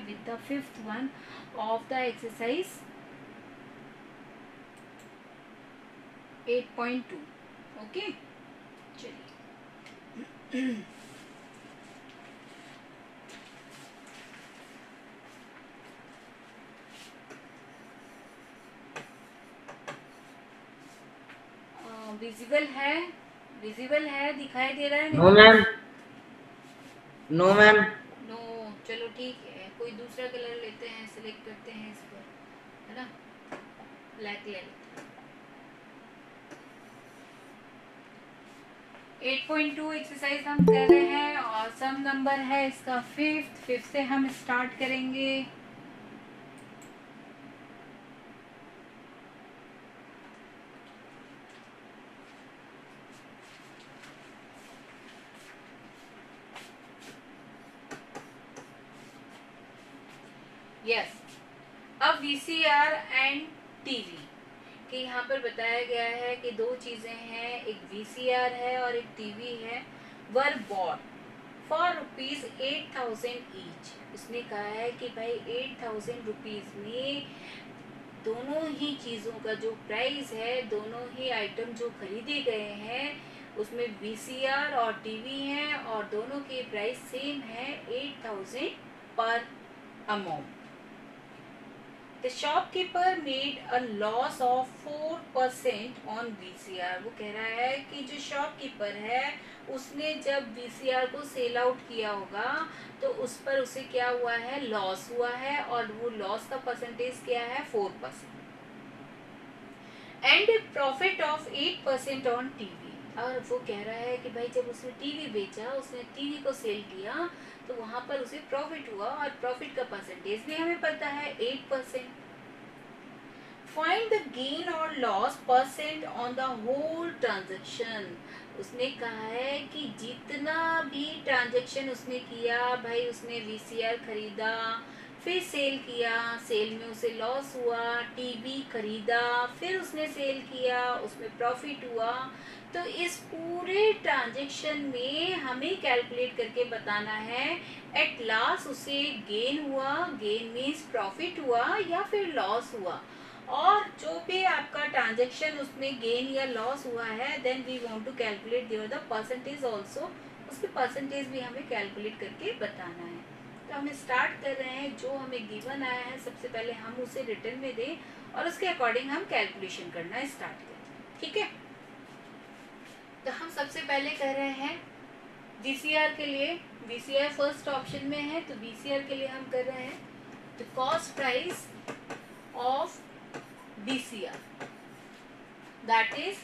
with the fifth one of the exercise 8.2. Okay, चलिए visible है, visible है, दिखाई दे रहा है? No ma'am, no ma'am. No, चलो ठीक है, कोई दूसरा कलर लेते हैं, सिलेक्ट करते हैं इस पर, है ना, ब्लैक ले लेते हैं। 8.2 एक्सरसाइज हम कर रहे हैं और सम नंबर है इसका फिफ्थ से हम स्टार्ट करेंगे। यस, अब वीसीआर एंड टीवी कि यहाँ पर बताया गया है कि दो चीजें हैं, एक वीसीआर है और एक टीवी है। वर बॉट फॉर ₹8,000 ईच। उसने कहा है कि भाई 8,000 रुपीज में दोनों ही चीजों का जो प्राइस है, दोनों ही आइटम जो खरीदे गए हैं उसमें वीसीआर और टीवी है और दोनों के प्राइस सेम है 8,000 पर amount. The shopkeeper made a loss of 4% on VCR। वो कह रहा है कि जो शॉपकीपर है उसने जब VCR को सेल आउट किया होगा तो उस पर उसे क्या हुआ है, लॉस हुआ है और वो लॉस का परसेंटेज क्या है, 4%। And profit of 8% on TV. और वो कह रहा है कि भाई जब उसने टीवी बेचा, उसने टीवी को सेल किया तो वहां पर उसे प्रॉफिट हुआ और प्रॉफिट का परसेंटेज भी हमें पता है 8%। फाइंड द गेन और loss percent on the whole transaction. उसने कहा है कि जितना भी ट्रांजेक्शन उसने किया, भाई उसने वीसीआर खरीदा, फिर सेल किया, सेल में उसे लॉस हुआ, टीवी खरीदा, फिर उसने सेल किया, उसमें प्रॉफिट हुआ, तो इस पूरे ट्रांजेक्शन में हमें कैलकुलेट करके बताना है एट लास्ट उसे गेन हुआ, गेन मीन्स प्रॉफिट हुआ या फिर लॉस हुआ। और जो भी आपका ट्रांजेक्शन उसमें गेन या लॉस हुआ है, then we want to calculate there the percentage also. उसके परसेंटेज भी हमें कैलकुलेट करके बताना है। तो हम स्टार्ट कर रहे हैं, जो हमें गिवन आया है सबसे पहले हम उसे रिटर्न में दें और उसके अकॉर्डिंग हम कैलकुलेशन करना स्टार्ट करें, ठीक है। तो हम सबसे पहले कर रहे हैं वीसीआर के लिए। वीसीआर फर्स्ट ऑप्शन में है, तो वीसीआर के लिए हम कर रहे हैं the cost price of VCR, that is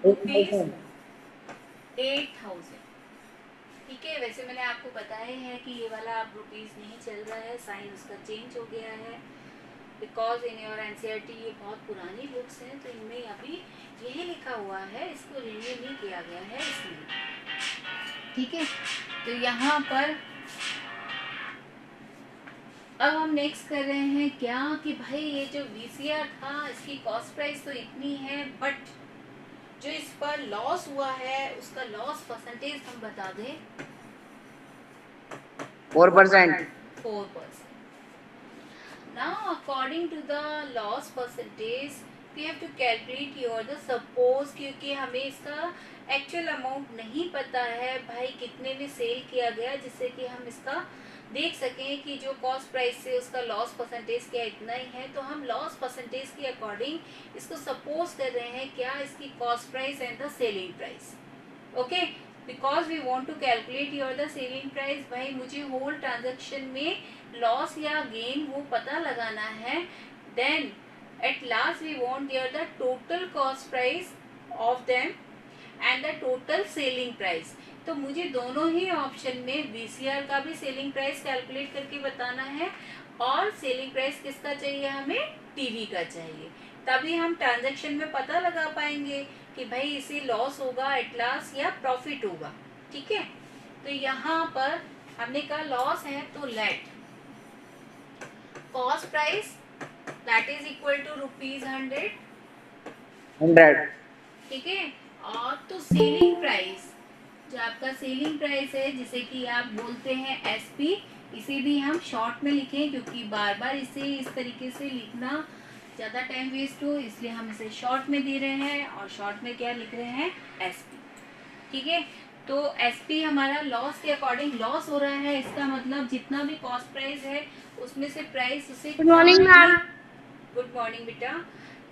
₹8,000। ठीक है, वैसे मैंने आपको बताया है कि ये वाला अब रुपीज नहीं चल रहा है, साइन उसका चेंज हो गया है बिकॉज इन योर एनसीईआरटी ये बहुत पुरानी बुक्स हैं तो इनमें अभी यही लिखा हुआ है, इसको रिन्यू नहीं किया गया है इसलिए, ठीक है। तो यहाँ पर अब हम नेक्स्ट कर रहे हैं क्या कि भाई ये जो वीसीआर था इसकी कॉस्ट प्राइस तो इतनी है, बट जो इस पर लॉस हुआ है उसका लॉस परसेंटेज हम बता दें 4%। 4%। Now according to the loss percentage we have to calculate your the suppose, क्योंकि हमें इसका एक्चुअल अमाउंट नहीं पता है भाई कितने में सेल किया गया, जिससे कि हम इसका देख सकें कि जो कॉस्ट प्राइस से उसका लॉस परसेंटेज क्या इतना ही है। तो हम लॉस परसेंटेज के अकॉर्डिंग इसको सपोज कर रहे हैं क्या, इसकी cost price and the selling price, okay. Because we want to calculate your the selling price, भाई मुझे होल ट्रांजेक्शन में लॉस या गेन वो पता लगाना है। Then at last we want your the total cost price of them and the total selling price. तो मुझे दोनों ही ऑप्शन में वीसीआर का भी सेलिंग प्राइस कैलकुलेट करके बताना है और सेलिंग प्राइस किसका चाहिए, हमें टीवी का चाहिए। तभी हम ट्रांजैक्शन में पता लगा पाएंगे कि भाई इसे लॉस होगा एट लास्ट या प्रॉफिट होगा, ठीक है। तो यहाँ पर हमने कहा लॉस है तो let cost price that is equal to ₹100, ठीक है। और तो सेलिंग प्राइस, जो आपका सेलिंग प्राइस है जिसे कि आप बोलते हैं एसपी, इसे भी हम शॉर्ट में लिखें, क्योंकि बार बार इसे इस तरीके से लिखना ज़्यादा टाइम वेस्ट हो, इसलिए हम इसे शॉर्ट में दे रहे हैं। और शॉर्ट में क्या लिख रहे हैं? एसपी। ठीक है, तो एसपी हमारा लॉस के अकॉर्डिंग लॉस हो रहा है। इसका मतलब जितना भी कॉस्ट प्राइस है उसमें से प्राइस उसे good morning ma'am. Good morning बेटा।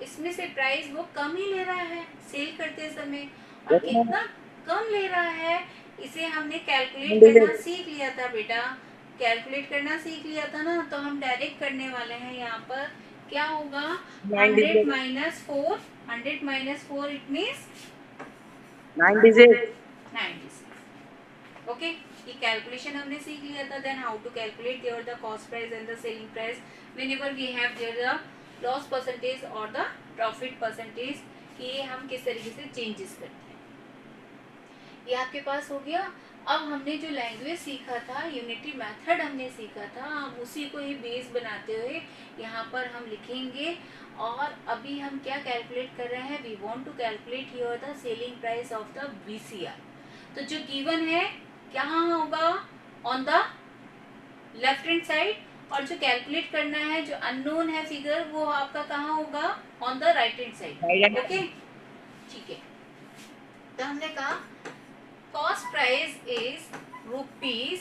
इसमें से प्राइस वो कम ही ले रहा है सेल करते समय। और यस मैम। कितना कम ले रहा है इसे हमने कैलकुलेट करना सीख लिया था बेटा। कैलकुलेट करना सीख लिया था ना, तो हम डायरेक्ट करने वाले हैं। यहाँ पर क्या होगा? 100 minus 4, 100 minus 4 it means 96। 96। Okay, ये कैलकुलेशन हमने सीख लिया था। Then how to calculate there the cost price and the selling price whenever we have there the loss percentage और द प्रॉफिट परसेंटेज, कि ये हम किस तरीके से चेंजेस करते हैं। ये आपके पास हो गया। अब हमने जो लैंग्वेज सीखा था, यूनिटी मेथड हमने सीखा था, हम उसी को ही बेस बनाते हुए यहाँ पर हम लिखेंगे। और अभी हम क्या कैलकुलेट कर रहे हैं? We want to calculate here the selling price of the VCR. तो जो गिवन है क्या होगा? On the left hand side. और जो कैलकुलेट करना है, जो अननोन है फिगर, वो आपका कहाँ होगा? On the right hand side. Okay, ठीक है। तो हमने कहा cost price is rupees.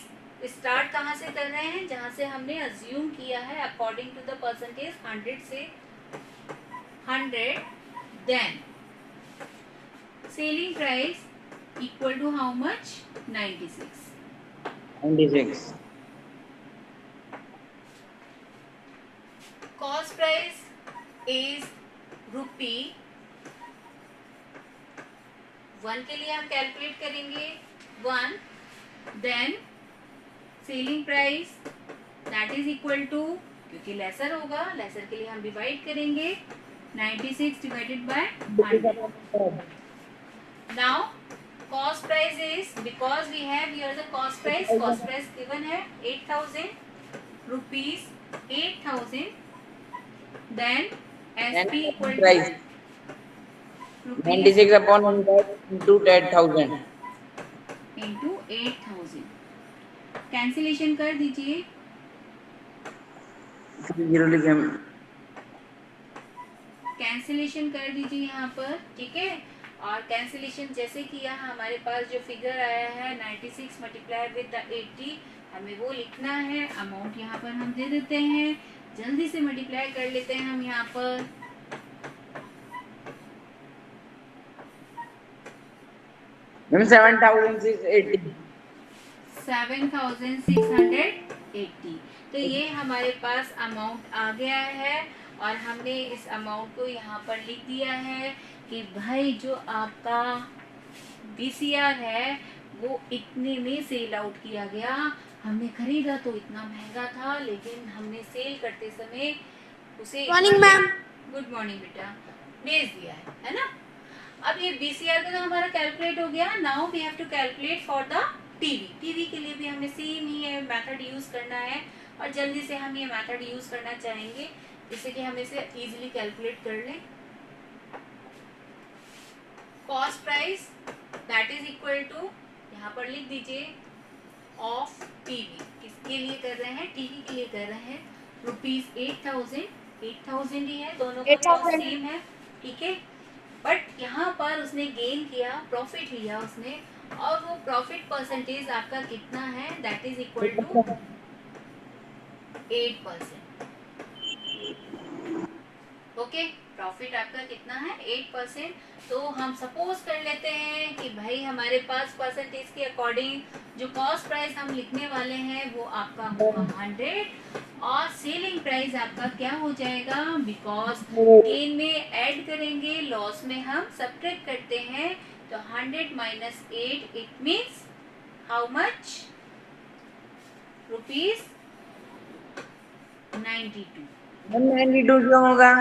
Start कहाँ से कर रहे हैं? जहां से हमने अज्यूम किया है अकॉर्डिंग टू द परसेंटेज 100 से 100। Then selling price equal to how much? 96। 96। Cost price is rupee 1 के लिए हम कैलकुलेट करेंगे 1। Then selling price that is equal to, क्योंकि लेसर होगा, लेसर के लिए हम डिवाइड करेंगे 96 divided by 100। Now cost price is, because we have here the cost price given है 8000 rupees 8000। Then SP equal to price 96 upon 100 into 10,000। Into 8000। Cancellation कर दीजिए। 0 लिखे। कैंसिलेशन कर दीजिए यहाँ पर, ठीक है। और कैंसिलेशन जैसे किया, हमारे पास जो फिगर आया है 96 मल्टीप्लाई विद द 80, हमें वो लिखना है। अमाउंट यहाँ पर हम दे देते हैं, जल्दी से मल्टीप्लाई कर लेते हैं हम यहाँ पर। मैम 7,680। 7,680। तो ये हमारे पास अमाउंट आ गया है। और हमने इस अमाउंट को यहाँ पर लिख दिया है कि भाई जो आपका बीसीआर है वो इतने में सेल आउट किया गया। हमने खरीदा तो इतना महंगा था, लेकिन हमने सेल करते समय उसे मॉर्निंग मैम। गुड मॉर्निंग बेटा, भेज दिया है ना। अब ये बीसीआर का तो हमारा कैलकुलेट हो गया। Now we have to calculate for the TV. TV के लिए भी हमें सेम ही मेथड यूज करना है। और जल्दी से हम ये मेथड यूज करना चाहेंगे जिससे कि हम इसे इजीली कैलकुलेट कर लें। Cost price that is equal to, यहाँ पर लिख दीजिए, ऑफ टीवी। किसके लिए कर रहे हैं? टीवी के लिए कर रहे हैं। रुपीज 8000, 8000 ही है, दोनों का कॉस्ट सेम है, ठीक है। बट यहाँ पर उसने गेन किया, प्रॉफिट लिया उसने, और वो प्रॉफिट परसेंटेज आपका कितना है? That is equal to 8%। Okay, profit आपका कितना है? 8%। तो हम सपोज कर लेते हैं कि भाई हमारे पास परसेंटेज के अकॉर्डिंग जो कॉस्ट प्राइस हम लिखने वाले हैं वो आपका होगा 100, और सेलिंग प्राइस आपका क्या हो जाएगा? बिकॉज गेन में ऐड करेंगे, लॉस में हम सब्ट्रैक्ट करते हैं। तो 100 minus 8 it means how much? Rupees 92। Ma'am 92 क्यों होगा?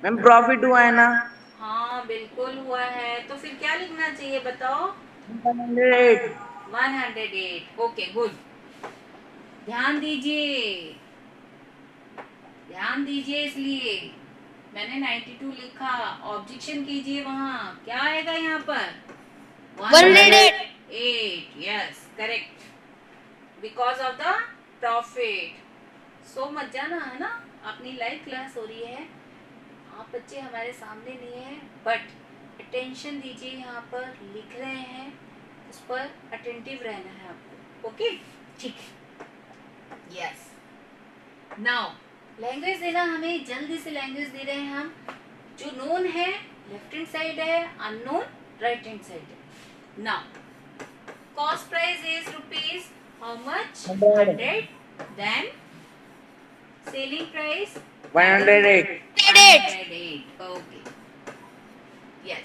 मैम प्रॉफिट हुआ है ना। हाँ बिल्कुल हुआ है, तो फिर क्या लिखना चाहिए बताओ? 108। 108। Okay good. ध्यान दीजिए, ध्यान दीजिए, इसलिए मैंने 92 लिखा। ऑब्जेक्शन कीजिए, वहां क्या आएगा? यहाँ पर 108। 8। Yes correct. Because of the profit. So मत जाना, है ना, अपनी लाइव क्लास हो रही है, आप बच्चे हमारे सामने नहीं है, बट अटेंशन दीजिए, यहाँ पर लिख रहे हैं, उस पर अटेंटिव रहना है आपको। ओके, ठीक है। यस, नाउ लैंग्वेज देना, हमें जल्दी से लैंग्वेज दे रहे हैं हम। जो नोन है लेफ्ट हैंड साइड है, अननोन राइट हैंड साइड है। Now cost price is rupees how much, 100, then selling price 108. 108. Okay. Yes.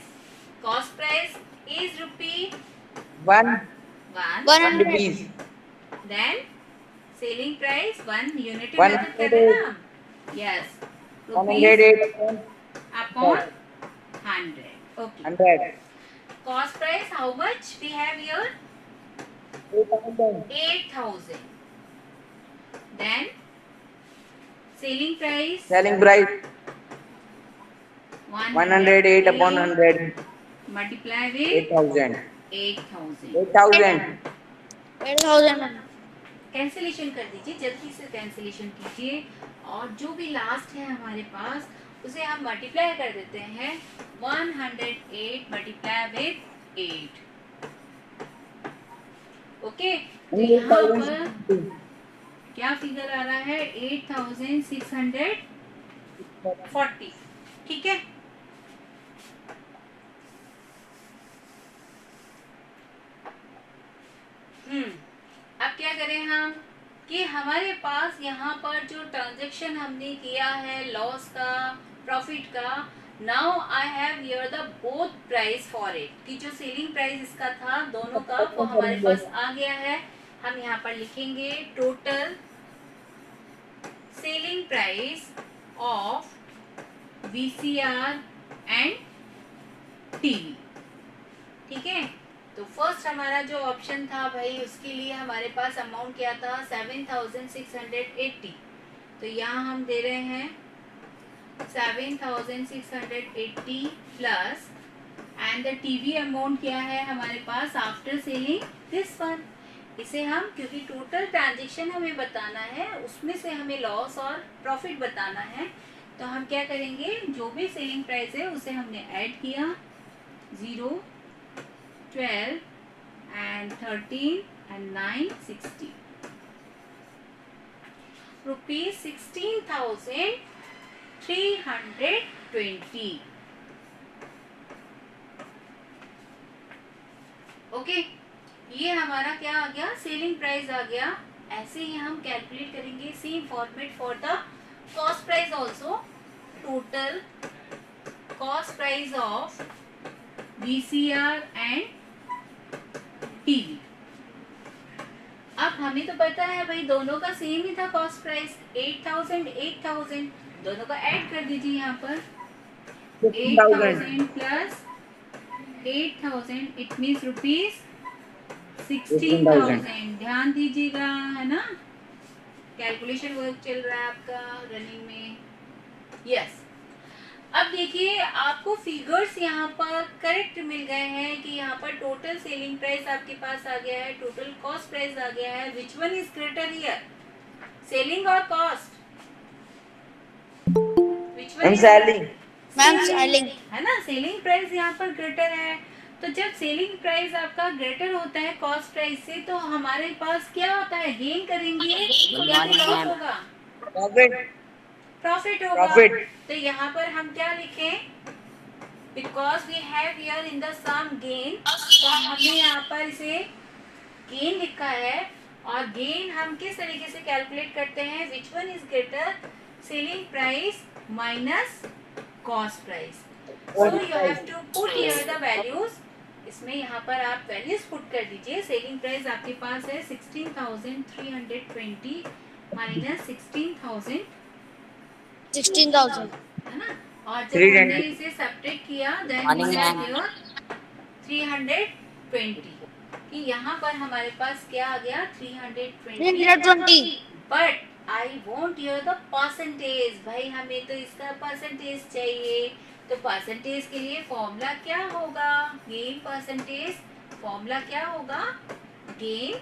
Cost price is rupee 1 1. rupees. Then selling price 1 unit 1 method कर रहे हैं ना? Yes. Rupees 108 upon 100. Okay. 100. Cost price how much we have here? 8,000. 8,000. Then selling price Selling price 108 upon 100. multiply with 8,000. 8,000. 8,000. 8,000. Cancellation कर दीजिए, जल्दी से cancellation कीजिए, और जो भी लास्ट है हमारे पास उसे हम मल्टीप्लाई कर देते हैं। 108 मल्टीप्लाई विद 8। ओके, तो यहाँ पर क्या फिगर आ रहा है? 8,640। ठीक है, अब क्या करें हम कि हमारे पास यहाँ पर जो ट्रांजैक्शन हमने किया है लॉस का, प्रॉफिट का, now I have here the both price for it, कि जो सेलिंग प्राइस इसका था दोनों का वो हमारे पास आ गया है। हम यहाँ पर लिखेंगे total selling price of VCR and TV. ठीक है, तो फर्स्ट हमारा जो ऑप्शन था भाई, उसके लिए हमारे पास अमाउंट क्या था? 7,680। तो यहाँ हम दे रहे हैं 7,680 plus, and the TV amount क्या है हमारे पास आफ्टर सेलिंग दिस वन। इसे हम, क्योंकि टोटल ट्रांजेक्शन हमें बताना है, उसमें से हमें लॉस और प्रॉफिट बताना है, तो हम क्या करेंगे, जो भी सेलिंग प्राइस है उसे हमने ऐड किया, 0, 12 and 13 and 9, 60. Rupees 16,320. ओके, ये हमारा क्या आ गया? सेलिंग प्राइस आ गया। ऐसे ही हम कैलकुलेट करेंगे same format for the cost price also. Total cost price of VCR and TV. अब हमें तो पता है भाई दोनों का सेम ही था कॉस्ट प्राइस, 8,000 8,000, दोनों का ऐड कर दीजिए यहाँ पर। 8,000 प्लस 8,000 इट मीन्स रुपीज 16,000। ध्यान दीजिएगा, है ना, कैलकुलेशन वर्क चल रहा है आपका रनिंग में। यस, अब देखिए आपको फिगर्स यहाँ पर करेक्ट मिल गए हैं कि यहाँ पर टोटल सेलिंग प्राइस आपके पास आ गया है, टोटल कॉस्ट प्राइस आ गया है। Which one is greater here, selling और cost? Which one? Selling. Ma'am selling है ना, सेलिंग प्राइस यहाँ पर ग्रेटर है। तो जब सेलिंग प्राइस आपका ग्रेटर होता है कॉस्ट प्राइस से, तो हमारे पास क्या होता है? गेन करेंगे या लॉस होगा? प्रॉफिट होगा। तो यहाँ पर हम क्या लिखें? Because we have here in the sum gain, तो हमने यहाँ पर इसे गेन लिखा है। और गेन हम किस तरीके से कैलकुलेट करते हैं? Which one is greater, selling price minus cost price. So you have to put here the values. इसमें यहाँ पर आप वैल्यूज पुट कर दीजिए। सेलिंग प्राइस आपके पास है 16,320 माइनस 16,000, 16,000. है ना, और जब हमने इसे सब्ट्रैक्ट किया देन 320, कि यहाँ पर हमारे पास क्या आ गया? 320। But I want here the percentage. भाई हमें तो इसका परसेंटेज चाहिए, तो परसेंटेज के लिए फॉर्मूला क्या होगा? Gain percentage. फॉर्मूला क्या होगा? Gain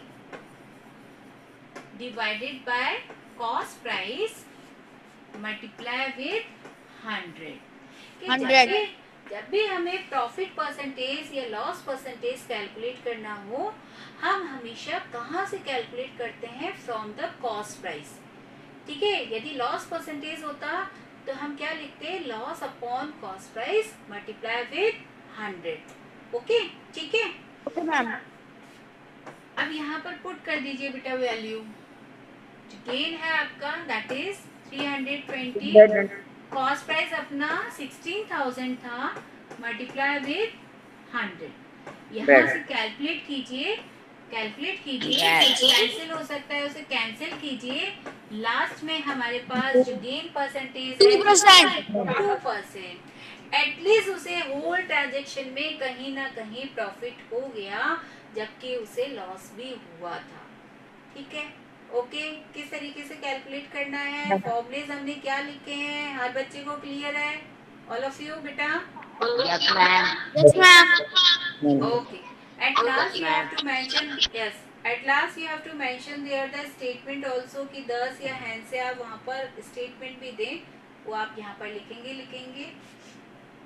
divided by cost price multiply with 100। कि 100। जब भी हमें प्रॉफिट परसेंटेज या लॉस परसेंटेज कैलकुलेट करना हो, हम हमेशा कहाँ से कैलकुलेट करते हैं? From the cost price. ठीक है, यदि लॉस परसेंटेज होता तो हम क्या लिखते? Loss upon cost price multiply with 100। Okay, ठीक है। Okay ma'am. अब यहाँ पर पुट कर दीजिए बेटा वैल्यू। गेन है आपका दैट इज 320, कॉस्ट प्राइस अपना 16,000 था, मल्टीप्लाई विद 100। यहाँ से कैलकुलेट कीजिए, कैंसिल हो सकता है उसे कैंसिल कीजिए। लास्ट में हमारे पास जो गेन परसेंटेज है 2%। एटलीस्ट उसे होल ट्रांजेक्शन में कहीं ना कहीं प्रॉफिट हो गया, जबकि उसे लॉस भी हुआ था। ठीक है, ओके। किस तरीके से कैलकुलेट करना है, फॉर्मूलेज हमने क्या लिखे हैं, हर बच्चे को क्लियर है? ऑल ऑफ यू बेटा? Yes ma'am. Okay. At last you have to mention, yes. At last you have to mention there the statement also कि 10 या हैंड से आप वहाँ पर स्टेटमेंट भी दें, वो आप यहाँ पर लिखेंगे।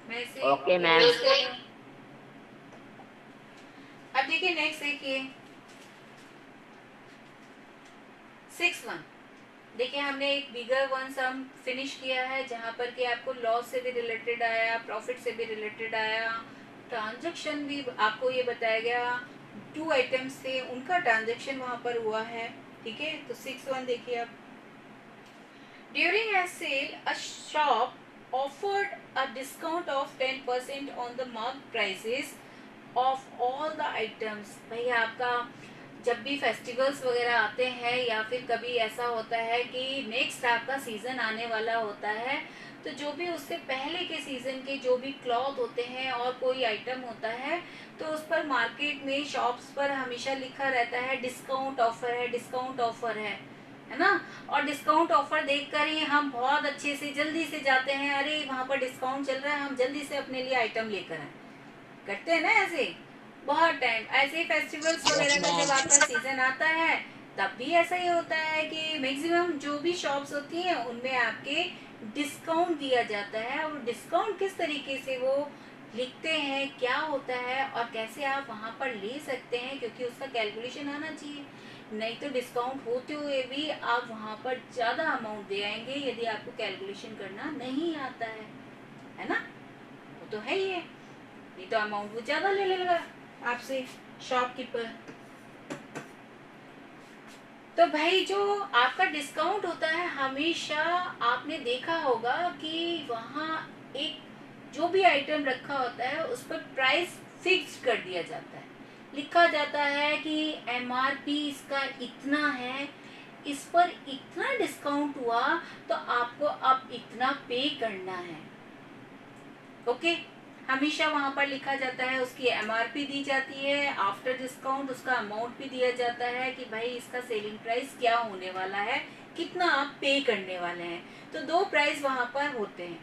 मैं इसे Okay, ma'am. erase कर रही हूँ। अब देखिए नेक्स्ट देखिए 6-1। देखिए हमने एक बिगर वन सम फिनिश किया है, जहाँ पर कि आपको लॉस से भी रिलेटेड आया, प्रॉफिट से भी रिलेटेड आया, ट्रांजैक्शन भी आपको ये बताया गया। 2 आइटम्स थे, उनका ट्रांजैक्शन वहां पर हुआ है। ठीक है, तो 6-1 देखिए आप। During a sale a shop offered a discount of 10% on the mark prices of all the items. भाई आपका जब भी फेस्टिवल्स वगैरह आते हैं या फिर कभी ऐसा होता है कि नेक्स्ट आपका सीजन आने वाला होता है, तो जो भी उससे पहले के सीजन के जो भी क्लॉथ होते हैं और कोई आइटम होता है, तो उस पर मार्केट में शॉप्स पर हमेशा लिखा रहता है डिस्काउंट ऑफर है, डिस्काउंट ऑफर है ना। और डिस्काउंट ऑफर देखकर ही हम बहुत अच्छे से जल्दी से जाते हैं, अरे वहां पर डिस्काउंट चल रहा है, हम जल्दी से अपने लिए आइटम लेकर आए, करते हैं ना ऐसे बहुत टाइम। ऐसे ही फेस्टिवल्स वगैरह का जब आपका सीजन आता है, तब भी ऐसा ही होता है कि मैक्सिमम जो भी शॉप्स होती हैं उनमें आपके डिस्काउंट दिया जाता है। और डिस्काउंट किस तरीके से वो लिखते हैं, क्या होता है और कैसे आप वहां पर ले सकते हैं, क्योंकि उसका कैलकुलेशन आना चाहिए। नहीं तो डिस्काउंट होते हुए भी आप वहां पर ज्यादा अमाउंट दे आएंगे यदि आपको कैलकुलेशन करना नहीं आता है ना। वो तो है ही है, नहीं तो अमाउंट वो ज्यादा ले लेगा आपसे शॉपकीपर। तो भाई जो आपका डिस्काउंट होता है, हमेशा आपने देखा होगा कि वहाँ एक जो भी आइटम रखा होता है उस पर प्राइस फिक्स कर दिया जाता है, लिखा जाता है कि एमआरपी इसका इतना है, इस पर इतना डिस्काउंट हुआ तो आपको अब इतना पे करना है। ओके, हमेशा वहां पर लिखा जाता है, उसकी एमआरपी दी जाती है, आफ्टर डिस्काउंट उसका अमाउंट भी दिया जाता है कि भाई इसका सेलिंग प्राइस क्या होने वाला है, कितना आप पे करने वाले हैं। तो 2 प्राइस वहां पर होते हैं।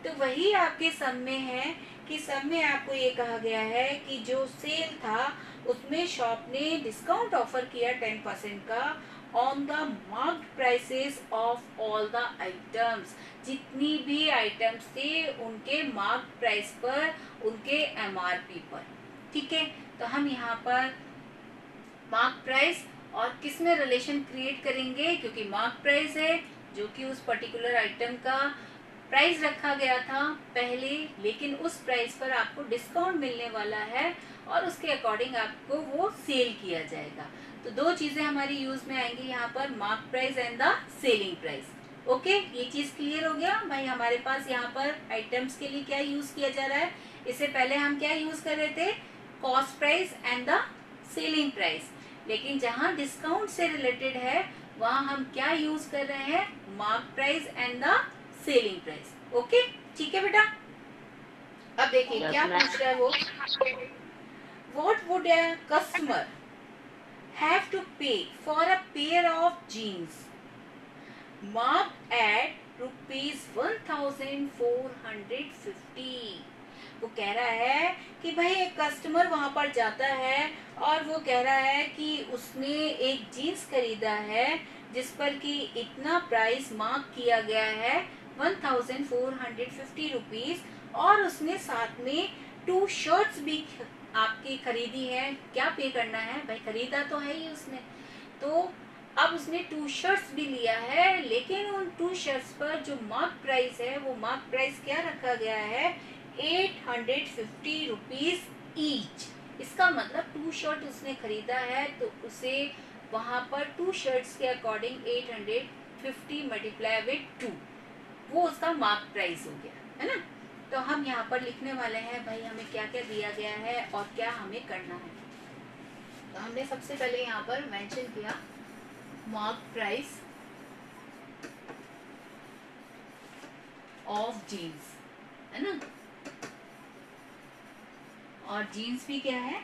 तो वही आपके सम में है कि सम में आपको ये कहा गया है कि जो सेल था उसमें शॉप ने डिस्काउंट ऑफर किया 10% का on the marked prices of all the items. जितनी भी आइटम्स थे उनके मार्क प्राइस पर, उनके एमआरपी पर। ठीक है, तो हम यहाँ पर मार्क प्राइस और किस में रिलेशन क्रिएट करेंगे, क्योंकि मार्क प्राइस है जो कि उस पर्टिकुलर आइटम का प्राइस रखा गया था पहले, लेकिन उस प्राइस पर आपको डिस्काउंट मिलने वाला है और उसके अकॉर्डिंग आपको वो सेल किया जाएगा। तो 2 चीजें हमारी यूज में आएंगी यहाँ पर, mark price and the selling price. Okay, ये चीज क्लियर हो गया भाई। हमारे पास यहाँ पर आइटम्स के लिए क्या यूज किया जा रहा है, इससे पहले हम क्या यूज कर रहे थे, cost price and the selling price. लेकिन जहाँ डिस्काउंट से रिलेटेड है वहाँ हम क्या यूज कर रहे हैं, mark price and the selling price. Okay, ठीक है बेटा। अब देखिए क्या पूछ रहा है वो, what would a customer have to pay for a pair of jeans marked at ₹1450। वो कह रहा है कि भाई एक कस्टमर वहां पर जाता है और वो कह रहा है कि उसने एक जीन्स खरीदा है जिस पर कि इतना प्राइस मार्क किया गया है 1450 रुपीज, और उसने साथ में 2 शर्ट्स भी आपकी खरीदी है। क्या पे करना है भाई, खरीदा तो है ही उसने, तो अब उसने 2 शर्ट्स भी लिया है, लेकिन उन 2 शर्ट्स पर जो मार्क प्राइस है वो मार्क प्राइस क्या रखा गया है, 850 रुपीज ईच। इसका मतलब 2 शर्ट उसने खरीदा है तो उसे वहां पर 2 शर्ट्स के अकॉर्डिंग 850 मल्टीप्लाई विद 2, वो उसका मार्क प्राइस हो गया, है ना। तो हम यहाँ पर लिखने वाले हैं भाई हमें क्या क्या दिया गया है और क्या हमें करना है। तो हमने सबसे पहले यहाँ पर मेंशन किया मार्क प्राइस ऑफ जीन्स, है ना। और जीन्स भी क्या है,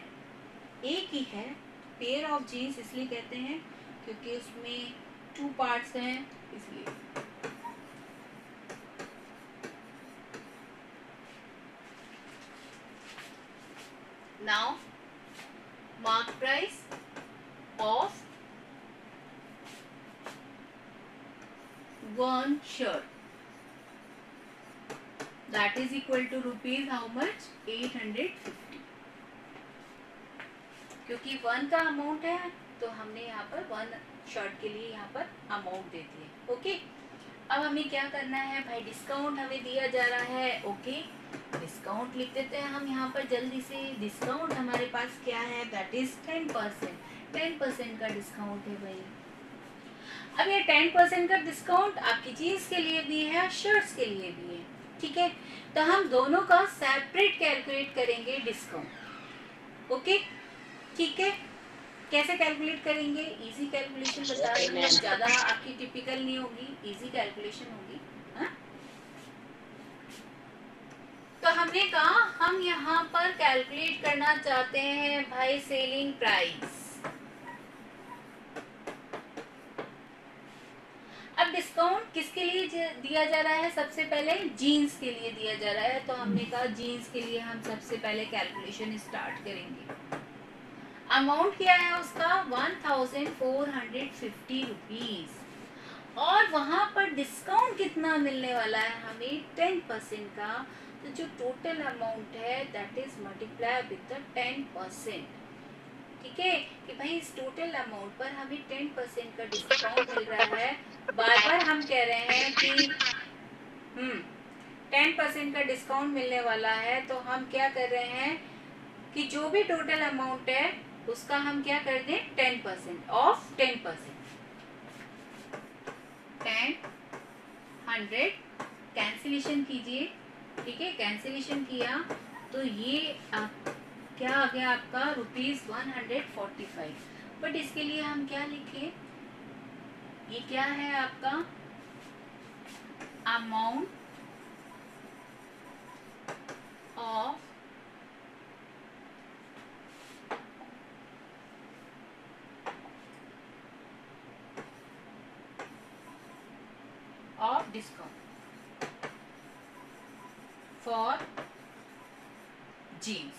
एक ही है, पेयर ऑफ जीन्स इसलिए कहते हैं क्योंकि उसमें 2 पार्ट्स हैं इसलिए। Now mark price of one shirt, that is equal to rupees how much, 850। क्योंकि 1 का अमाउंट है तो हमने यहाँ पर 1 शर्ट के लिए यहाँ पर अमाउंट दे दिए। ओके, अब हमें क्या करना है भाई, डिस्काउंट हमें दिया जा रहा है। ओके, डिस्काउंट लिख देते हैं हम यहाँ पर जल्दी से। डिस्काउंट हमारे पास क्या है, दैट इज 10%। 10% का डिस्काउंट है भाई। अब ये 10% का डिस्काउंट आपकी जीन्स के लिए भी है, शर्ट्स के लिए भी है, ठीक है। तो हम दोनों का सेपरेट कैलकुलेट करेंगे डिस्काउंट। ओके, ठीक है। कैसे कैलकुलेट करेंगे, इजी कैलकुलेशन बता रही हूँ, ज्यादा आपकी टिपिकल नहीं होगी, इजी कैलकुलेशन होगी। हाँ? तो हमने कहा हम यहाँ पर कैलकुलेट करना चाहते हैं भाई सेलिंग प्राइस। अब डिस्काउंट किसके लिए दिया जा रहा है, सबसे पहले जीन्स के लिए दिया जा रहा है। तो हमने कहा जीन्स के लिए हम सबसे पहले कैलकुलेशन स्टार्ट करेंगे। अमाउंट क्या है उसका, 1450 रुपीज, और वहां पर डिस्काउंट कितना मिलने वाला है हमें, 10% का। तो जो टोटल अमाउंट है that is multiply with the 10%, ठीक है। कि भाई इस टोटल अमाउंट पर हमें 10% का डिस्काउंट मिल रहा है। बार बार हम कह रहे हैं कि 10% का डिस्काउंट मिलने वाला है, तो हम क्या कर रहे हैं कि जो भी टोटल अमाउंट है उसका हम क्या कर दें, 10% ऑफ 10%। 10, 100 कैंसिलेशन कीजिए, ठीक है। कैंसिलेशन किया तो ये क्या आ गया आपका, ₹145। बट इसके लिए हम क्या लिखें, ये क्या है आपका amount of discount for jeans,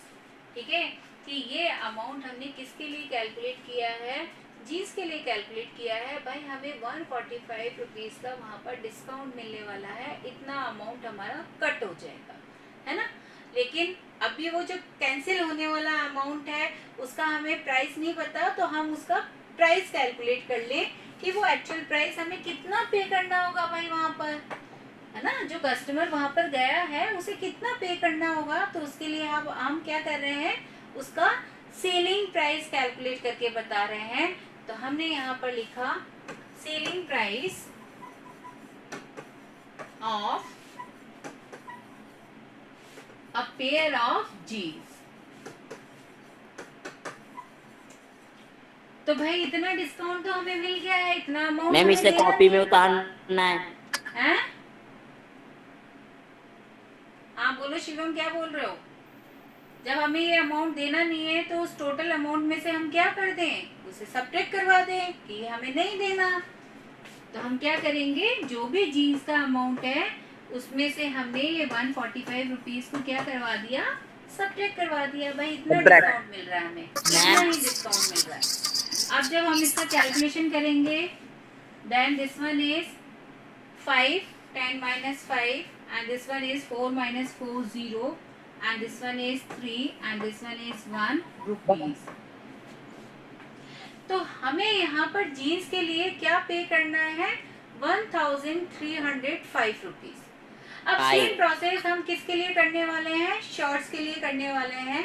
ठीक है। कि ये अमाउंट हमने किसके लिए कैलकुलेट किया है, जीन्स के लिए कैलकुलेट किया है। भाई हमें 145 रुपीज का वहां पर डिस्काउंट मिलने वाला है, इतना अमाउंट हमारा कट हो जाएगा, है ना। लेकिन अभी वो जो कैंसिल होने वाला अमाउंट है उसका हमें प्राइस नहीं पता, तो हम उसका प्राइस कैलकुलेट कर ले कि वो एक्चुअल प्राइस हमें कितना पे करना होगा भाई वहां पर, है ना। जो कस्टमर वहां पर गया है उसे कितना पे करना होगा, तो उसके लिए हम क्या कर रहे हैं, उसका सेलिंग प्राइस कैलकुलेट करके बता रहे हैं। तो हमने यहाँ पर लिखा selling price of a pair of jeans. तो भाई इतना डिस्काउंट तो हमें मिल गया है, इतना अमाउंट मैम इसे कॉपी में उतारना है। हैं? हाँ बोलो शिवम, क्या बोल रहे हो। जब हमें ये अमाउंट देना नहीं है तो उस टोटल अमाउंट में से हम क्या कर दें, उसे सब्ट्रैक्ट करवा दें कि ये हमें नहीं देना। तो हम क्या करेंगे, जो भी जीन्स का अमाउंट है उसमें से हमने ये 145 रुपीज को क्या करवा दिया, सब्ट्रैक्ट करवा दिया। भाई इतना डिस्काउंट मिल रहा है हमें, इतना ही डिस्काउंट मिल रहा है। अब जब हम इसका कैलकुलेशन करेंगे then this one is 5, 10 minus 5, and this one is 4 minus 4, 0, and this one is 3, and this one is 1 rupees. तो हमें यहाँ पर जीन्स के लिए क्या पे करना है? 1305 रुपीज. अब सेम प्रोसेस हम किसके लिए करने वाले हैं? शर्ट्स के लिए करने वाले हैं.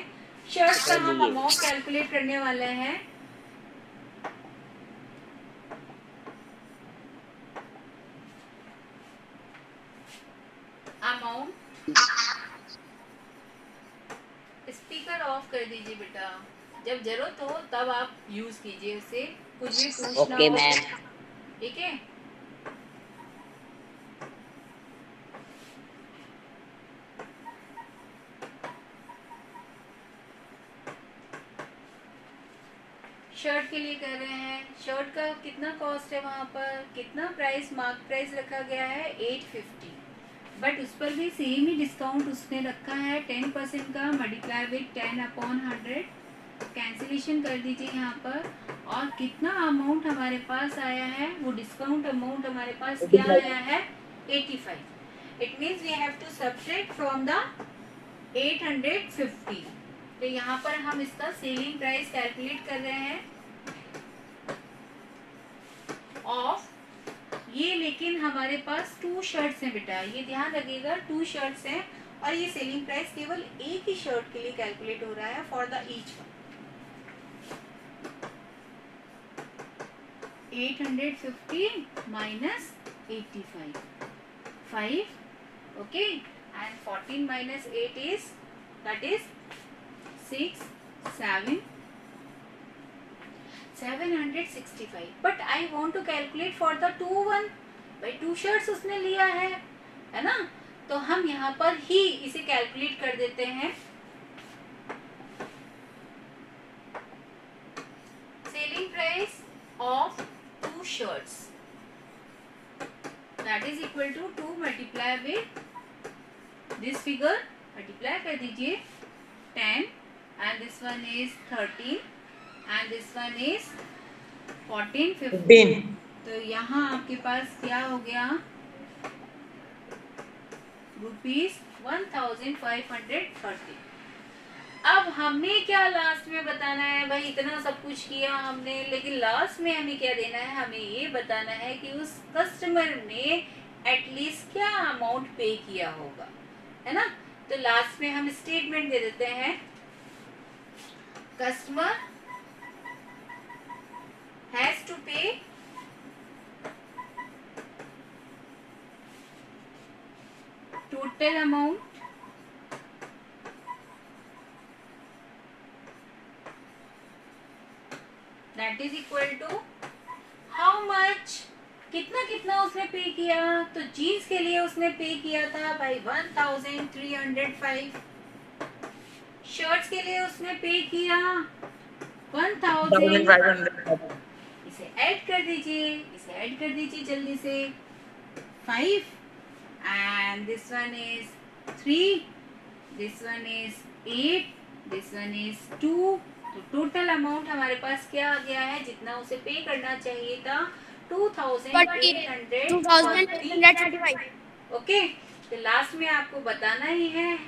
शर्ट्स का हम अमाउंट कैलकुलेट करने वाले हैं. अमाउंट, स्पीकर ऑफ कर दीजिए बेटा. जब जरूरत हो तब आप यूज कीजिए उसे. कुछ भी पूछना ओके हो, मैम. ठीक है. शर्ट के लिए कर रहे हैं. शर्ट का कितना कॉस्ट है? वहाँ पर कितना प्राइस, मार्क प्राइस रखा गया है 850. बट उस पर भी सेम ही डिस्काउंट उसने रखा है 10% का. Multiply with 10/100. कैंसिलेशन कर दीजिए यहाँ पर. और कितना अमाउंट हमारे पास आया है? वो डिस्काउंट अमाउंट हमारे पास क्या आया है? 85. It means we have to subtract from the 850. तो यहाँ पर हम इसका सेलिंग प्राइस कैलकुलेट कर रहे हैं ऑफ ये. लेकिन हमारे पास 2 शर्ट्स हैं बेटा, ये ध्यान रखिएगा. 2 शर्ट्स हैं और ये सेलिंग प्राइस केवल एक ही शर्ट के लिए कैलकुलेट हो रहा है for the each one. 850 minus 85, 5, okay, and 14 minus 8 is, that is 6, 7, 765. But I want to calculate for the 2 one. भाई 2 shirts उसने लिया है ना. तो हम यहाँ पर ही इसे कैलकुलेट कर देते हैं. Selling price of 2 shirts, that is equal to 2 multiply with this figure, multiply कर दीजिए 10, and this one is 13, and this one is 14, 15. तो यहाँ आपके पास क्या हो गया? ₹1530. अब हमें क्या लास्ट में बताना है? भाई इतना सब कुछ किया हमने, लेकिन लास्ट में हमें क्या देना है? हमें ये बताना है कि उस कस्टमर ने एटलीस्ट क्या अमाउंट पे किया होगा, है ना. तो लास्ट में हम स्टेटमेंट दे देते हैं. कस्टमर हैज टू पे total amount that is equal to how much, कितना कितना उसने पे किया. तो जीन्स के लिए उसने पे किया था भाई 1305. शर्ट्स के लिए उसने पे किया 1000. इसे ऐड कर दीजिए, इसे ऐड कर दीजिए जल्दी से. 5 and this one is 3, this one is 8, this one is 2. तो टोटल अमाउंट हमारे पास क्या आ गया है? जितना उसे पे करना चाहिए था 2835. ओके. तो लास्ट में आपको बताना ही है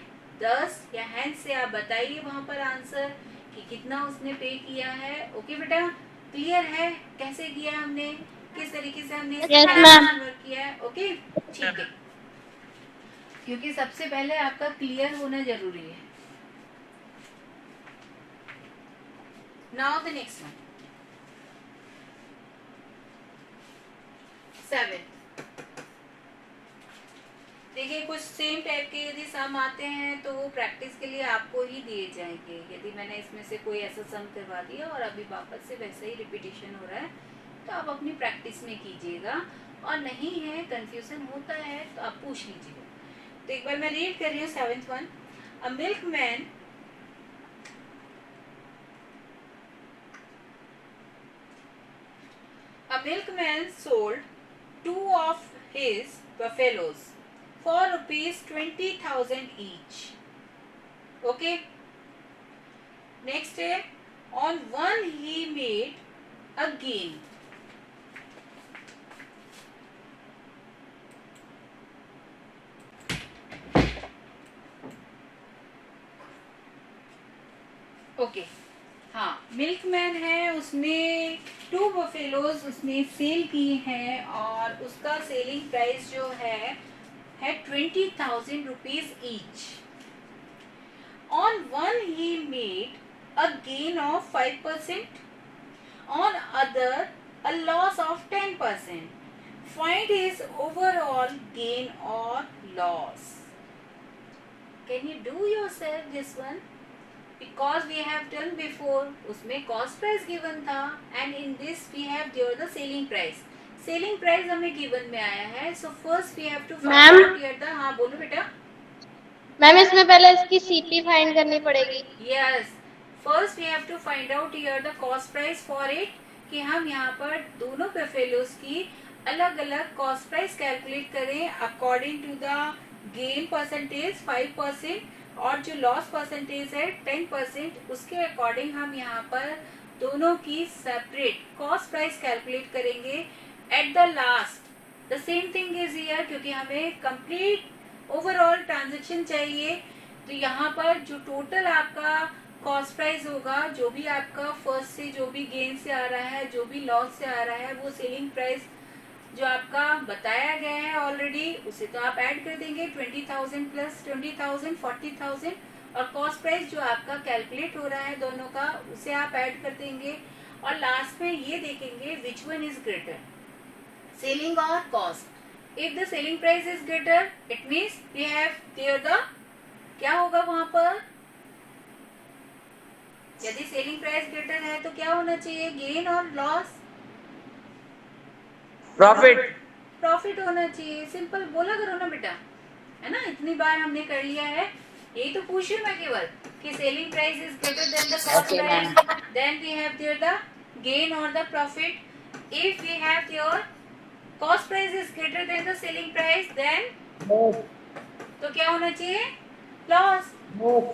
10 या हैंड से आप बताइए वहां पर आंसर कि कितना उसने पे किया है. ओके बेटा, क्लियर है कैसे किया हमने, किस तरीके से हमने वर्क किया है? ओके ठीक है, क्योंकि सबसे पहले आपका क्लियर होना जरूरी है. Now the next one, 7. देखिए कुछ सेम टाइप के यदि सम आते हैं तो वो प्रैक्टिस के लिए आपको ही दिए जाएंगे. यदि मैंने इसमें से कोई ऐसा सम करवा दिया और अभी वापस से वैसे ही रिपीटेशन हो रहा है तो आप अपनी प्रैक्टिस में कीजिएगा. और नहीं है, कंफ्यूजन होता है तो आप पूछ लीजिएगा. तो एक बार मैं रीड कर रही हूँ 7th one. A milkman sold 2 of his buffaloes for ₹20,000 each. Okay. Next day, on one he made a gain. Okay हाँ, मिल्कमैन है, उसने 2 बफेलोज उसने सेल किए हैं और उसका सेलिंग प्राइस जो है 20,000 rupees each. On one he made a gain of 5%, on other a loss of 10%. Find his overall gain or loss. Can you do yourself this one? Because we have done before, उसमें cost price given था and in this we have there the selling price. Selling price हमें given में आया है, so first we have to find Ma'am? out here the, हाँ बोलो बेटा. Ma'am इसमें पहले इसकी सीपी फाइंड करनी पड़ेगी. Yes, first we have to find out here the cost price for it, कि हम यहाँ पर दोनों पेफेलोस की अलग अलग कॉस्ट प्राइस कैलकुलेट करें according to the gain percentage 5% और जो लॉस परसेंटेज है 10%, उसके अकॉर्डिंग हम यहाँ पर दोनों की सेपरेट कॉस्ट प्राइस कैलकुलेट करेंगे at the last. The same thing is here, क्योंकि हमें कंप्लीट ओवरऑल ट्रांजेक्शन चाहिए. तो यहाँ पर जो टोटल आपका कॉस्ट प्राइस होगा, जो भी आपका फर्स्ट से जो भी गेन से आ रहा है, जो भी लॉस से आ रहा है, वो सेलिंग प्राइस जो आपका बताया गया है ऑलरेडी, उसे तो आप ऐड कर देंगे 20,000 प्लस 20,000 40,000, और कॉस्ट प्राइस जो आपका कैलकुलेट हो रहा है दोनों का, उसे आप ऐड कर देंगे. और लास्ट में ये देखेंगे which one is greater, selling और cost. If the selling price is greater it means we have there the, क्या होगा वहां पर, यदि सेलिंग प्राइस ग्रेटर है तो क्या होना चाहिए, गेन और लॉस, प्रॉफिट होना चाहिए. सिंपल बोला करो ना बेटा, है ना. इतनी बार हमने कर लिया है, यही तो पूछ रही हूँ मैं केवल कि selling price is greater than the cost price, then we have there the gain और the profit. If we have there cost price is greater than the selling price, then तो क्या होना चाहिए, लॉस.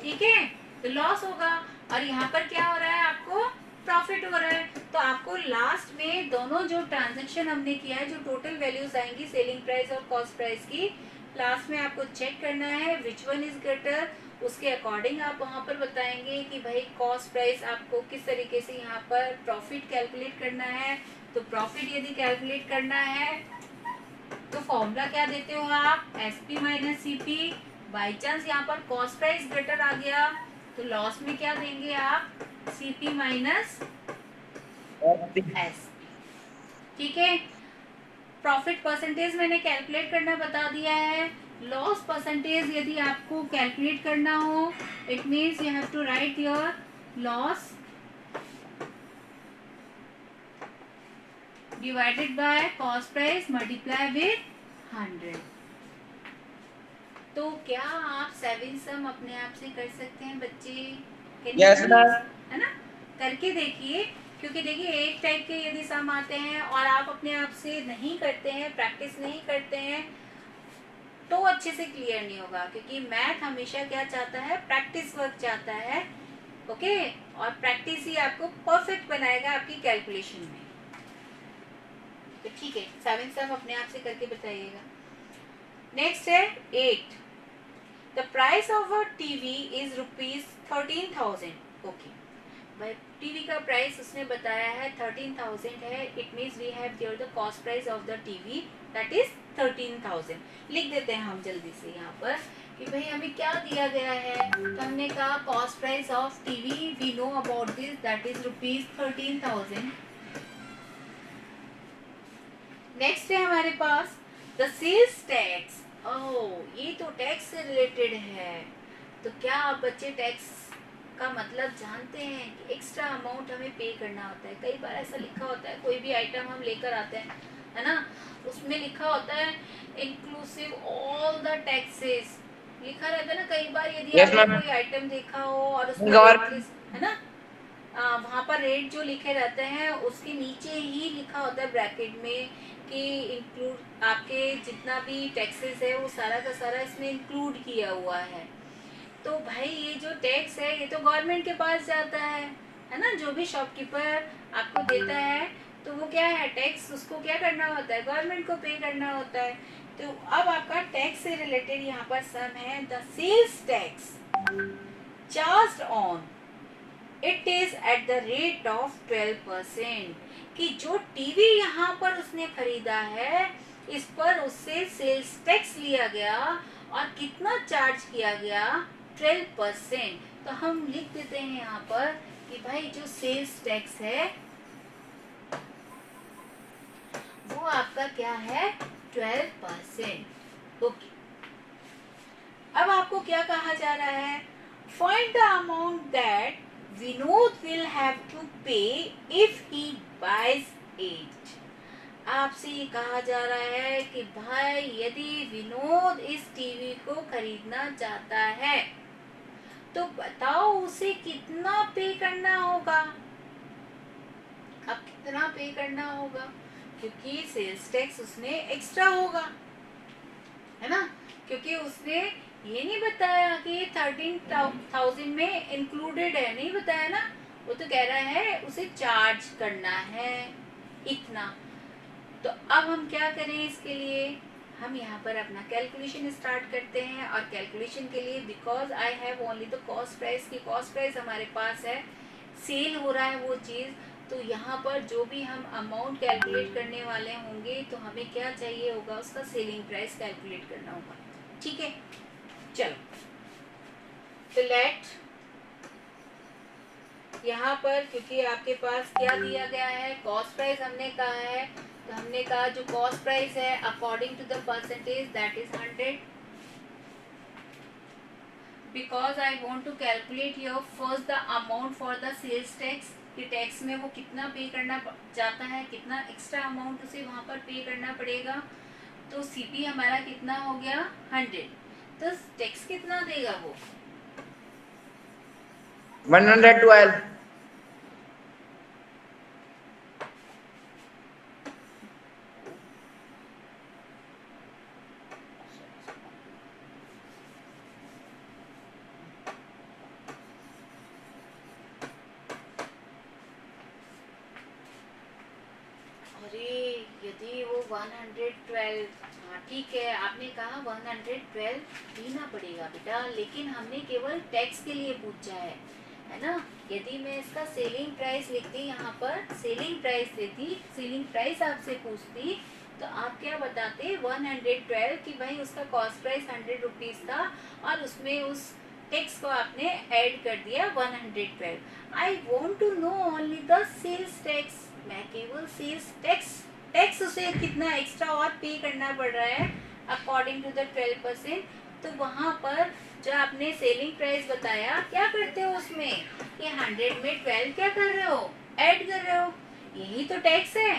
ठीक है, तो लॉस होगा. और यहाँ पर क्या हो रहा है, आपको प्रॉफिट हो रहा है. तो आपको लास्ट में दोनों जो ट्रांजैक्शन हमने किया है, जो टोटल वैल्यूज आएंगी सेलिंग प्राइस और कॉस्ट प्राइस की, लास्ट में आपको चेक करना है विच वन इज ग्रेटर. उसके अकॉर्डिंग आप वहां पर बताएंगे कि भाई कॉस्ट प्राइस आपको किस तरीके से यहाँ पर प्रॉफिट कैलकुलेट करना है. तो प्रॉफिट यदि कैलकुलेट करना है तो फॉर्मूला क्या देते हो आप, SP minus CP. By chance यहाँ पर कॉस्ट प्राइस ग्रेटर आ गया तो लॉस में क्या देंगे आप, सीपी माइनस एस. ठीक है, प्रॉफिट परसेंटेज मैंने कैलकुलेट करना बता दिया है. लॉस परसेंटेज यदि आपको कैलकुलेट करना हो, it means you have to write your loss divided by cost price multiply with 100. तो क्या आप सेविंग सम अपने आप से कर सकते हैं बच्चे? Yes, ma'am. है ना, करके देखिए. क्योंकि देखिए एक टाइप के यदि सम आते हैं और आप अपने आप से नहीं करते हैं, प्रैक्टिस नहीं करते हैं, तो अच्छे से क्लियर नहीं होगा. क्योंकि मैथ हमेशा क्या चाहता है, प्रैक्टिस वर्क चाहता है. ओके, और प्रैक्टिस ही आपको परफेक्ट बनाएगा आपकी कैलकुलेशन में. तो ठीक है, सेविंग सम अपने आप से करके बताइएगा. नेक्स्ट है 8. The price of a TV is ₹13,000. Okay, भाई टीवी का प्राइस उसने बताया है 13,000 है. It means we have there the cost price of the TV that is 13,000. लिख देते हैं हम जल्दी से यहाँ पर कि भाई हमें क्या दिया गया है. तो हमने कहा cost price of TV we know about this that is ₹13,000. Next है हमारे पास द सेल्स टैक्स. ओह, ये तो टैक्स से रिलेटेड है. तो क्या आप बच्चे टैक्स का मतलब जानते हैं कि एक्स्ट्रा अमाउंट हमें पे करना होता है. कई बार ऐसा लिखा होता है, कोई भी आइटम हम लेकर आते हैं, है ना, उसमें लिखा होता है इंक्लूसिव ऑल द टैक्सेस लिखा रहता है ना. कई बार यदि Yes, आपने ma'am. कोई आइटम देखा हो और उसमें Government. rate list, है ना, वहाँ पर रेट जो लिखे रहते हैं उसके नीचे ही लिखा होता है ब्रैकेट में कि इंक्लूड आपके जितना भी टैक्सेस है वो सारा का सारा इसमें इंक्लूड किया हुआ है. तो भाई ये जो टैक्स है ये तो गवर्नमेंट के पास जाता है ना. जो भी शॉपकीपर आपको देता है तो वो क्या है, टैक्स उसको क्या करना होता है, गवर्नमेंट को पे करना होता है. तो अब आपका टैक्स से रिलेटेड यहाँ पर सम है the sales tax charged on it is at the rate of 12%, कि जो टीवी यहाँ पर उसने खरीदा है इस पर उससे सेल्स टैक्स लिया गया और कितना चार्ज किया गया, 12%। तो हम लिख देते हैं यहाँ पर कि भाई जो सेल्स टैक्स है वो आपका क्या है, 12%। ओके, अब आपको क्या कहा जा रहा है, find the amount that Vinod will have to pay if he buys it. आपसे ये कहा जा रहा है कि भाई यदि विनोद इस टीवी को खरीदना चाहता है तो बताओ उसे कितना पे करना होगा। अब कितना पे करना होगा, क्योंकि सेल्स टैक्स उसने एक्स्ट्रा होगा, है ना, क्योंकि उसने ये नहीं बताया कि 13,000 में इंक्लूडेड है, नहीं बताया ना, वो तो कह रहा है उसे चार्ज करना है इतना। तो अब हम क्या करें इसके लिए, हम यहाँ पर अपना कैलकुलेशन स्टार्ट करते हैं। और कैलकुलेशन के लिए because I have only the cost price, की कॉस्ट प्राइस हमारे पास है, सेल हो रहा है वो चीज़, तो यहाँ पर जो भी हम अमाउंट कैलकुलेट करने वाले होंगे तो हमें क्या चाहिए होगा, उसका सेलिंग प्राइस कैलकुलेट करना होगा। ठीक है, चलो तो लेट यहाँ पर, क्योंकि आपके पास क्या दिया गया है, कॉस्ट प्राइस हमने कहा है, तो हमने कहा जो कॉस्ट प्राइस है according to the percentage that is 100, because I want to calculate your first the amount for the sales tax, कि टैक्स में वो कितना पे करना चाहता है, कितना एक्स्ट्रा अमाउंट उसे वहाँ पर पे करना पड़ेगा। तो सीपी हमारा कितना हो गया, 100, तो टैक्स कितना देगा वो, 112. अरे यदि वो 112, हाँ ठीक है, आपने कहा 112 देना पड़ेगा बेटा, लेकिन हमने केवल टैक्स के लिए पूछा है ना। यदि मैं इसका सेलिंग प्राइस लिखती, यहाँ पर सेलिंग प्राइस देती, सेलिंग प्राइस आपसे पूछती, तो आप क्या बताते, 112, कि भाई उसका कॉस्ट प्राइस 100 रुपीज था और उसमें उस टैक्स को आपने ऐड कर दिया 112। I want to know only the sales tax, मैं केवल सेल्स टैक्स उसे कितना एक्स्ट्रा और पे करना पड़ रहा है अकॉर्डिंग टू द 12%। तो वहाँ पर जो आपने सेलिंग प्राइस बताया, क्या करते हो उसमें, ये 100 में 12 क्या कर रहे हो, ऐड कर रहे हो, यही तो टैक्स है।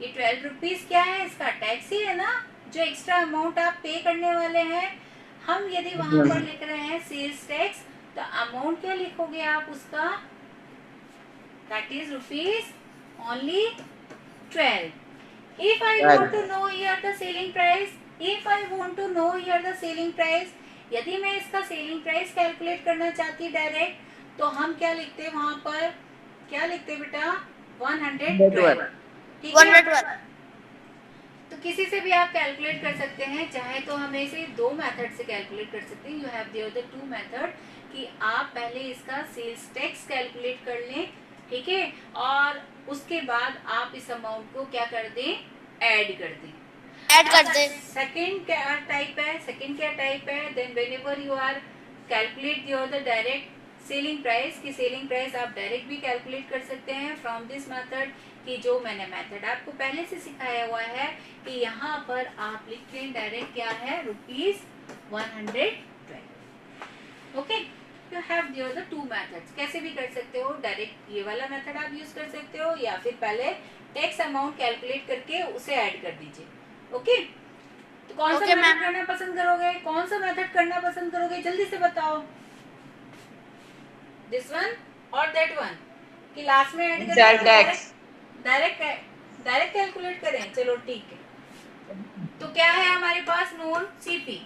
ये 12 रुपीज क्या है, इसका टैक्स ही है ना, जो एक्स्ट्रा अमाउंट आप पे करने वाले हैं। हम यदि वहां पर लिख रहे हैं सेल्स टैक्स, तो अमाउंट क्या लिखोगे आप उसका, that is rupees only 12। If I want to know here the selling price, if I want to know here the selling price, यदि मैं इसका सेलिंग प्राइस कैलकुलेट करना चाहती डायरेक्ट, तो हम क्या लिखते हैं वहां पर, क्या लिखते बेटा, 112, ठीक है। तो किसी से भी आप कैलकुलेट कर सकते हैं, चाहे तो हमें इसे दो मेथड से कैलकुलेट कर सकते हैं, you have there the two method, कि आप पहले इसका सेल्स टैक्स कैलकुलेट कर लें, ठीक है, और उसके बाद आप इस अमाउंट को क्या कर दें, ऐड कर दें। सेकंड क्या टाइप है, then whenever you are calculate your the direct selling price, की सेलिंग प्राइस आप डायरेक्ट भी कैलकुलेट कर सकते हैं फ्रॉम दिस मेथड, कि जो मैंने मेथड आपको पहले से सिखाया हुआ है, कि यहाँ पर आप लिख लें डायरेक्ट क्या है, rupees 112। Okay, you have there the two methods, कैसे भी कर सकते हो, डायरेक्ट ये वाला मेथड आप यूज कर सकते हो, या फिर पहले टैक्स अमाउंट कैलकुलेट करके उसे ऐड कर दीजिए। ओके, तो कौन सा मेथड करना पसंद करोगे, कौन सा मेथड करना पसंद करोगे, जल्दी से बताओ, दिस वन और दैट वन, कि लास्ट में ऐड करें, डायरेक्ट कैलकुलेट करें, चलो ठीक है। तो क्या है हमारे पास, known CP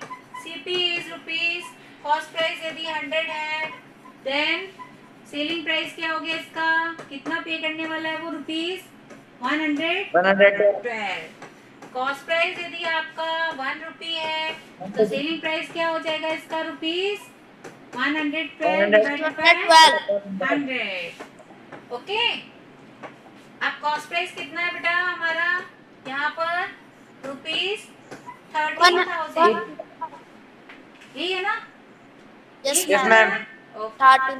is rupees, cost price यदि 100 है, देन सेलिंग प्राइस क्या हो गया इसका, कितना पे करने वाला है वो, रुपीज 112। कॉस्ट प्राइस यदि आपका 1 रुपी है, तो सेलिंग प्राइस क्या हो जाएगा इसका, रुपीज 112 divided by 100. ओके, अब कॉस्ट प्राइस कितना है बेटा हमारा यहाँ पर? ₹13,000. यही है ना? Yes, Yes, ma'am. Okay. 13.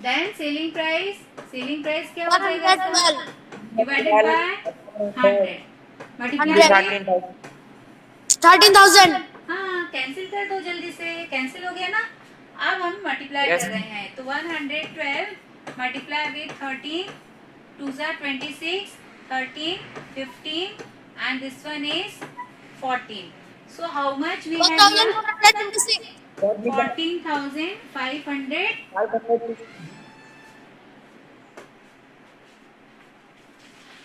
Then selling price क्या हो जाएगा? 112. Divided by 100 multiply 13,000. 13,000. हाँ, कैंसिल कर दो जल्दी से. कैंसिल हो गया ना? अब हम मल्टीप्लाई Yes. कर रहे हैं तो 112 मल्टीप्लाई विथ 13 2 जा 26 13 15 and this one is 14. So how much we have here? 1,426. 14,500. 500.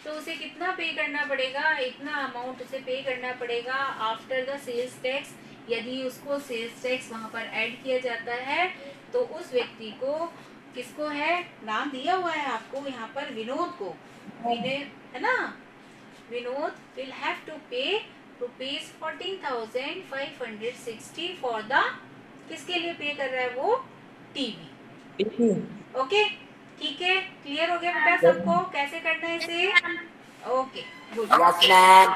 तो उसे कितना पे करना पड़ेगा? इतना अमाउंट उसे पे करना पड़ेगा आफ्टर द सेल्स टैक्स. यदि उसको सेल्स टैक्स वहाँ पर ऐड किया जाता है तो उस व्यक्ति को, किसको है, नाम दिया हुआ है आपको यहाँ पर, विनोद को. विनोद है ना? विनोद विल हैव टू पे ₹14,560 फॉर द, किसके लिए पे कर रहा है वो? टीवी. ओके, ठीक है. क्लियर हो गया बेटा सबको कैसे करना है इसे? Okay, good. Yes ma'am.